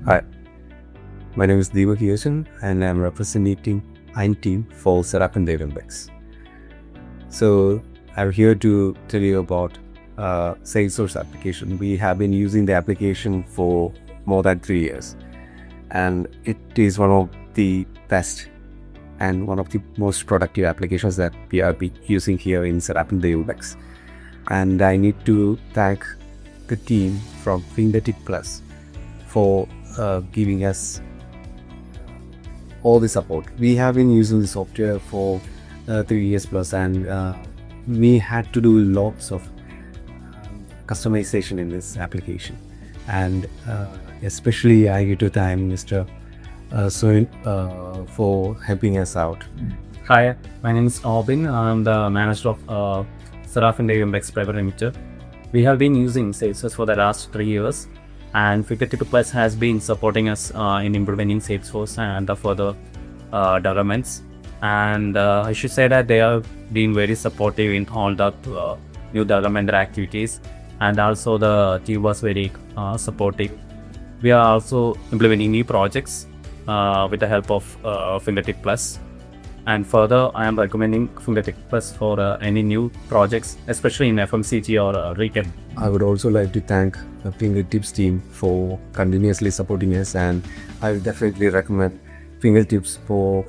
Hi, my name is Deepak Eyochan and I'm representing ein team for Seraphine Dev Impex. So I'm here to tell you about salesforce application. We have been using the application for more than 3 years, and it is one of the best and one of the most productive applications that we are using here in Seraphine Dev Impex. And I need to thank the team from Fingertip Plus for giving us all the support. We have been using the software for 3 years plus, and we had to do lots of customization in this application. And especially I get to thank Mr. Soin for helping us out. Hi, my name is Albin. I'm the manager of Seraphine Dev Impex Pvt. We have been using Salesforce for the last 3 years, and Fingertip Plus has been supporting us in implementing Salesforce and the further developments. And I should say that they have been very supportive in all the new development activities, and also the team was very supportive. We are also implementing new projects with the help of Fingertip Plus. And further, I am recommending Fingertip Plus for any new projects, especially in FMCG or retail. I would also like to thank the Fingertips team for continuously supporting us, and I will definitely recommend Fingertips for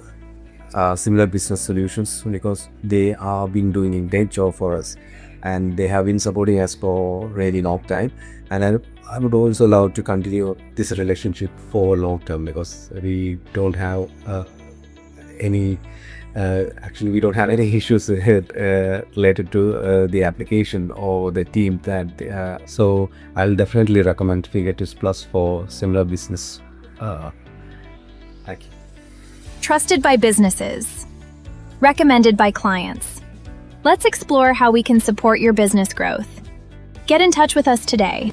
similar business solutions, because they are been doing a great job for us and they have been supporting us for a really long time. And I would also love to continue this relationship for long term, because we don't have any we don't have any issues related to the application or the team that so I'll definitely recommend Fingertips Plus for similar business. Thank you. Trusted by businesses. Recommended by clients. Let's explore how we can support your business growth. Get in touch with us today.